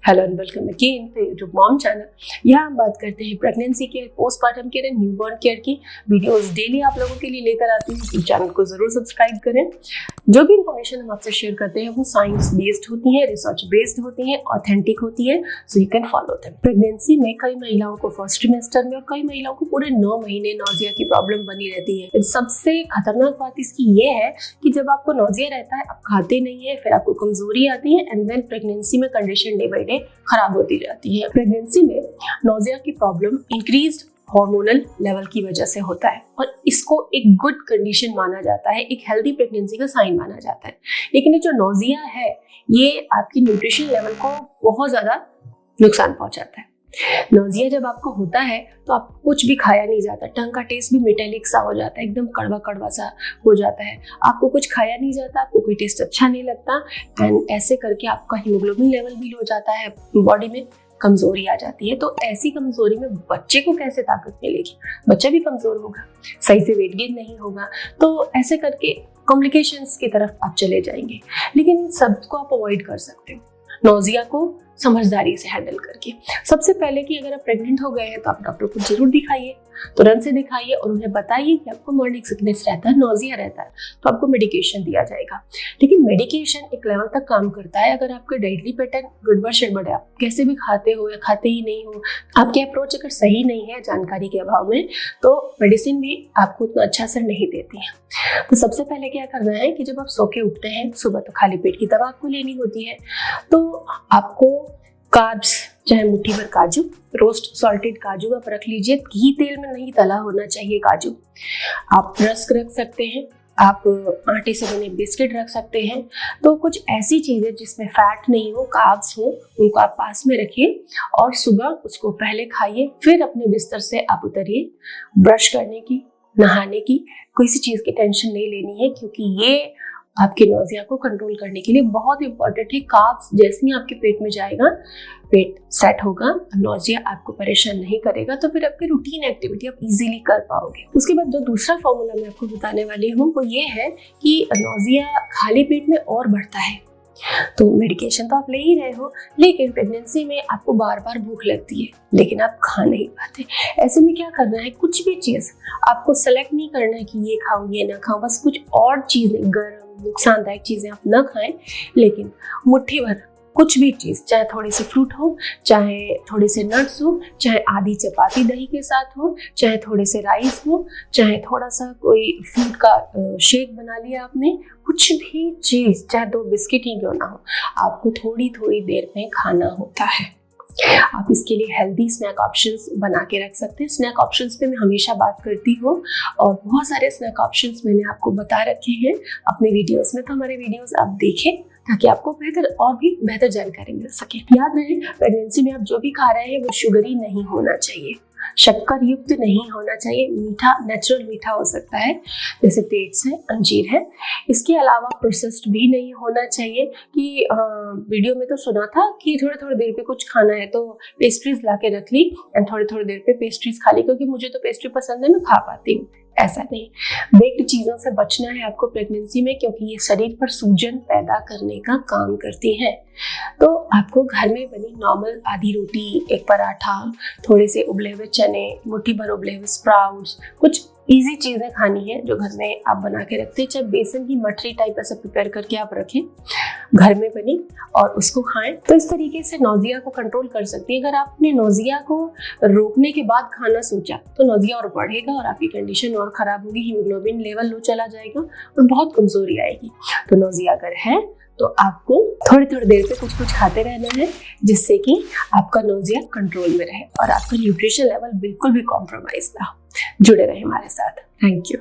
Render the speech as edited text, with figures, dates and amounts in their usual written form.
Hello and welcome again to YouTube mom channel. यहाँ हम बात करते हैं pregnancy care, postpartum care and newborn care की वीडियोस डेली आप लोगों के लिए लेकर आती हूँ। इस चैनल को जरूर सब्सक्राइब करें। जो भी इन्फॉर्मेशन हम आपसे शेयर करते हैं वो साइंस बेस्ड होती है, रिसर्च बेस्ड होती है, ऑथेंटिक होती है, so you can follow them. Pregnancy में कई महिलाओं को फर्स्ट ट्रिमेस्टर में और कई महिलाओं को पूरे 9 महीने नौजिया की प्रॉब्लम बनी रहती है। सबसे खतरनाक बात इसकी ये है कि जब आपको नौजिया रहता है, आप खाते नहीं है, फिर आपको कमजोरी आती है एंड देन प्रेगनेंसी में कंडीशन डे बाई डे खराब होती जाती है। प्रेगनेंसी में नौजिया की प्रॉब्लम इंक्रीज्ड हार्मोनल लेवल की वजह से होता है और इसको एक गुड कंडीशन माना जाता है, एक हेल्दी प्रेगनेंसी का साइन माना जाता है। लेकिन ये जो नौजिया है ये आपकी न्यूट्रिशन लेवल को बहुत ज्यादा नुकसान पहुंचाता है। नौजिया जब आपको होता है तो आपको कुछ भी खाया नहीं जाता, टंग का टेस्ट भी मेटेलिक सा हो जाता है, एकदम कड़वा कड़वा सा हो जाता है, आपको कुछ खाया नहीं जाता, आपको कोई टेस्ट अच्छा नहीं लगता एंड ऐसे करके आपका हीमोग्लोबिन लेवल भी लो जाता है, बॉडी में कमजोरी आ जाती है। तो ऐसी कमजोरी में बच्चे को कैसे ताकत मिलेगी? बच्चा भी कमजोर होगा, सही से वेट गेन नहीं होगा, तो ऐसे करके कॉम्प्लिकेशंस की तरफ आप चले जाएंगे। लेकिन इन सबको आप अवॉइड कर सकते हो नौजिया को समझदारी से हैंडल करके। सबसे पहले कि अगर आप प्रेग्नेंट हो गए हैं तो आप डॉक्टर को जरूर दिखाइए, तुरंत से दिखाइए और उन्हें बताइए कि आपको मॉर्निंग सिकनेस रहता है, नौजिया रहता है, तो आपको मेडिकेशन दिया जाएगा। लेकिन मेडिकेशन एक लेवल तक काम करता है। अगर आपका डाइटरी पैटर्न गड़बड़ शड़बड़ है, आप कैसे भी खाते हो या खाते ही नहीं हो, आपकी अप्रोच अगर सही नहीं है जानकारी के अभाव में, तो मेडिसिन भी आपको उतना अच्छा असर नहीं देती है। तो सबसे पहले क्या करना है कि जब आप सो के उठते हैं सुबह, तो खाली पेट की दवा आपको लेनी होती है। तो आपको कार्ब्स, चाहे मुट्ठी भर काजू, रोस्ट सॉल्टेड काजू आप रख लीजिए, घी तेल में नहीं तला होना चाहिए काजू। आप रस्क रख सकते हैं, आप आटे से बने बिस्किट रख सकते हैं। तो कुछ ऐसी चीजें जिसमें फैट नहीं हो, कार्ब्स हो, उनको आप पास में रखिए और सुबह उसको पहले खाइए, फिर अपने बिस्तर से आप उतरिए। ब्रश करने की, नहाने की, किसी चीज की टेंशन नहीं लेनी है, क्योंकि ये आपके नौजिया को कंट्रोल करने के लिए बहुत इंपॉर्टेंट है। कार्ब्स जैसे ही आपके पेट में जाएगा, पेट सेट होगा, नौजिया आपको परेशान नहीं करेगा, तो फिर आपकी रूटीन एक्टिविटी आप इजीली कर पाओगे। उसके बाद जो दूसरा फॉर्मूला मैं आपको बताने वाली हूँ वो ये है कि नौजिया खाली पेट में और बढ़ता है। तो मेडिकेशन तो आप ले ही रहे हो, लेकिन प्रेगनेंसी में आपको बार बार भूख लगती है लेकिन आप खा नहीं पाते। ऐसे में क्या करना है, कुछ भी चीज आपको सेलेक्ट नहीं करना है कि ये खाओ ये ना खाओ, बस कुछ और चीजें, गर्म नुकसानदायक चीजें आप ना खाएं, लेकिन मुट्ठी भर कुछ भी चीज, चाहे थोड़ी सी फ्रूट हो, चाहे थोड़े से नट्स हो, चाहे आधी चपाती दही के साथ हो, चाहे थोड़े से राइस हो, चाहे थोड़ा सा कोई फ्रूट का शेक बना लिया आपने, कुछ भी चीज, चाहे 2 बिस्किट ही क्यों ना हो, आपको थोड़ी थोड़ी देर में खाना होता है। आप इसके लिए हेल्दी स्नैक ऑप्शंस बना के रख सकते हैं। स्नैक ऑप्शंस पे मैं हमेशा बात करती हूँ और बहुत सारे स्नैक ऑप्शंस मैंने आपको बता रखे हैं अपने वीडियोस में, तो हमारे वीडियोस आप देखें ताकि आपको बेहतर जानकारी मिल सके। याद रहे, प्रेगनेंसी में आप जो भी खा रहे हैं वो शुगरी नहीं होना चाहिए, शक्कर युक्त नहीं होना चाहिए, मीठा, नेचुरल मीठा हो सकता है, जैसे डेट्स है, अंजीर है। इसके अलावा प्रोसेस्ड भी नहीं होना चाहिए कि वीडियो में तो सुना था कि थोड़ी देर पे कुछ खाना है तो पेस्ट्रीज ला के रख ली एंड थोड़ी देर पे पेस्ट्रीज खा ली, क्योंकि मुझे तो पेस्ट्री पसंद है, मैं खा पाती हूँ। ऐसा नहीं, बेक्ड चीजों से बचना है आपको प्रेगनेंसी में, क्योंकि ये शरीर पर सूजन पैदा करने का काम करती है। तो आपको घर में बनी नॉर्मल आधी रोटी, एक पराठा, थोड़े से उबले हुए चने, मुट्ठी भर उबले हुए स्प्राउट्स, कुछ इजी चीजें खानी है जो घर में आप बना के रखते हैं। चाहे बेसन की मठरी टाइप ऐसा प्रिपेयर करके आप रखें घर में बनी और उसको खाएं, तो इस तरीके से नौजिया को कंट्रोल कर सकती है। अगर आपने नौजिया को रोकने के बाद खाना सोचा तो नौजिया और बढ़ेगा और आपकी कंडीशन और खराब होगी, हीमोग्लोबिन लेवल लो चला जाएगा और बहुत कमजोरी आएगी। तो नौजिया अगर है तो आपको थोड़ी देर पे कुछ खाते रहना है, जिससे कि आपका नौजिया कंट्रोल में रहे और आपका न्यूट्रिशन लेवल बिल्कुल भी कॉम्प्रोमाइज ना हो। जुड़े रहे हमारे साथ। Thank you.